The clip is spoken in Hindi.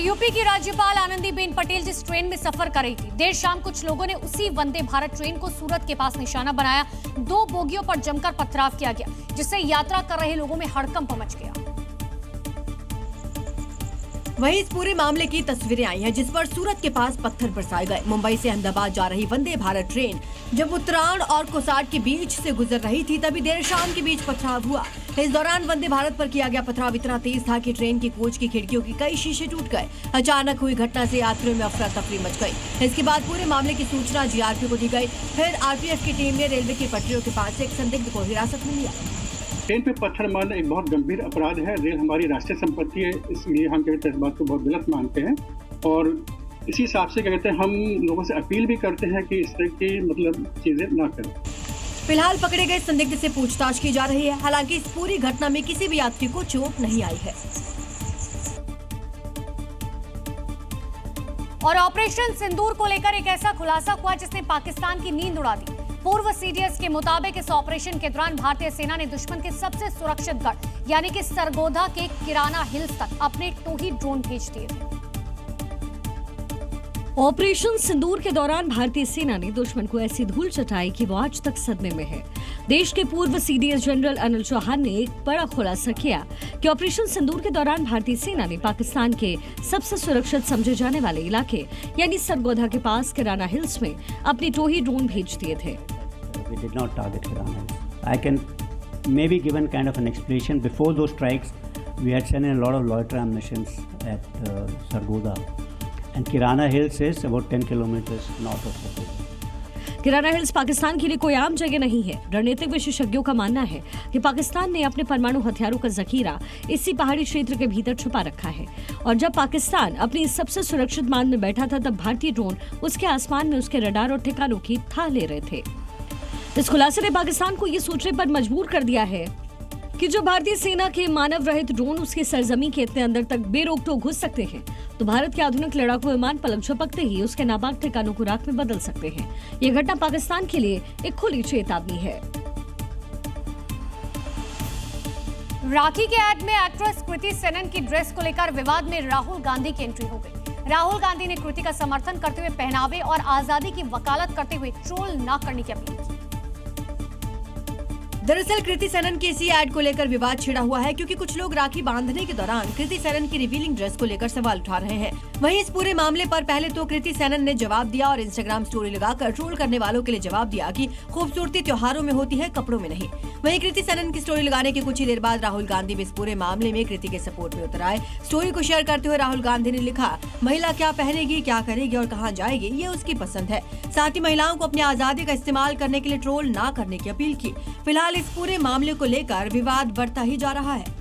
यूपी की राज्यपाल आनंदीबेन पटेल जिस ट्रेन में सफर कर रही थी, देर शाम कुछ लोगों ने उसी वंदे भारत ट्रेन को सूरत के पास निशाना बनाया। 2 बोगियों पर जमकर पथराव किया गया, जिससे यात्रा कर रहे लोगों में हड़कंप मच गया। वहीं इस पूरे मामले की तस्वीरें आई हैं, जिस पर सूरत के पास पत्थर बरसाए गए। मुंबई से अहमदाबाद जा रही वंदे भारत ट्रेन जब उत्तरायण और कोसाड के बीच से गुजर रही थी, तभी देर शाम के बीच पथराव हुआ। इस दौरान वंदे भारत पर किया गया पथराव इतना तेज था कि ट्रेन की कोच की खिड़कियों की कई शीशे टूट गए। अचानक हुई घटना से यात्रियों में अफरा तफरी मच गई। इसके बाद पूरे मामले की सूचना जीआरपी को दी गई। फिर आरपीएफ की टीम ने रेलवे की पटरियों के पास से एक संदिग्ध को हिरासत में लिया। ट्रेन पे पत्थर मारना एक बहुत गंभीर अपराध है। रेल हमारी राष्ट्रीय संपत्ति है, इसलिए हम कहते हैं इस बात को बहुत गलत मानते हैं और इसी हिसाब से कहते हैं हम लोगों से अपील भी करते हैं कि इस तरह की चीजें ना करें। फिलहाल पकड़े गए संदिग्ध से पूछताछ की जा रही है। हालांकि इस पूरी घटना में किसी भी यात्री को चोट नहीं आई है। और ऑपरेशन सिंदूर को लेकर एक ऐसा खुलासा हुआ जिसने पाकिस्तान की नींद उड़ा दी। पूर्व सीडीएस के मुताबिक इस ऑपरेशन के दौरान भारतीय सेना ने दुश्मन के सबसे सुरक्षित गढ़ यानी कि सरगोधा के किराना हिल्स तक अपने टोही ड्रोन भेज दिए थे। ऑपरेशन सिंदूर के दौरान भारतीय सेना ने दुश्मन को ऐसी धूल चटाई कि वो आज तक सदमे में है। देश के पूर्व सीडीएस जनरल अनिल चौहान ने एक बड़ा खुलासा किया कि ऑपरेशन सिंदूर के दौरान भारतीय सेना ने पाकिस्तान के सबसे सुरक्षित समझे जाने वाले इलाके यानी सरगोधा के पास किराना हिल्स में अपने टोही ड्रोन भेज दिए थे। We did not target Kirana Hills. I can maybe given kind of an explanation. Before those strikes, we had sent in a lot of loiter ammunitions at Sargodha, and Kirana Hills is about 10 kilometers north of Sargodha. Kirana hills Pakistan के लिए कोई आम जगह नहीं है। रणनीतिक विशेषज्ञों का मानना है कि पाकिस्तान ने अपने परमाणु हथियारों का जखीरा इसी पहाड़ी क्षेत्र के भीतर छुपा रखा है और जब पाकिस्तान अपनी सबसे सुरक्षित मान में बैठा था, तब भारतीय ड्रोन उसके आसमान में उसके रडार और ठिकानों की थाह ले रहे थे। इस खुलासे ने पाकिस्तान को ये सोचने पर मजबूर कर दिया है कि जो भारतीय सेना के मानव रहित ड्रोन उसके सरजमी के इतने अंदर तक बेरोक टोक घुस सकते हैं, तो भारत के आधुनिक लड़ाकू विमान पलक झपकते ही उसके नापाक ठिकानों को राख में बदल सकते हैं। ये घटना पाकिस्तान के लिए एक खुली चेतावनी है। राखी के ऐड में एक्ट्रेस कृति सेनन की ड्रेस को लेकर विवाद में राहुल गांधी की एंट्री हो गई। राहुल गांधी ने कृति का समर्थन करते हुए पहनावे और आजादी की वकालत करते हुए ट्रोल न करने की अपील की। दरअसल कृति सेनन के इसी ऐड को लेकर विवाद छिड़ा हुआ है, क्योंकि कुछ लोग राखी बांधने के दौरान कृति सेनन की रिवीलिंग ड्रेस को लेकर सवाल उठा रहे हैं। वहीं इस पूरे मामले पर पहले तो कृति सेनन ने जवाब दिया और इंस्टाग्राम स्टोरी लगाकर ट्रोल करने वालों के लिए जवाब दिया कि खूबसूरती त्योहारों में होती है, कपड़ों में नहीं। वहीं कृति सेनन की स्टोरी लगाने के कुछ ही देर बाद राहुल गांधी भी इस पूरे मामले में कृति के सपोर्ट में उतर आए। स्टोरी को शेयर करते हुए राहुल गांधी ने लिखा, महिला क्या पहनेगी, क्या करेगी और कहाँ जाएगी, ये उसकी पसंद है। साथ ही महिलाओं को अपनी आजादी का इस्तेमाल करने के लिए ट्रोल न करने की अपील की। फिलहाल इस पूरे मामले को लेकर विवाद बढ़ता ही जा रहा है।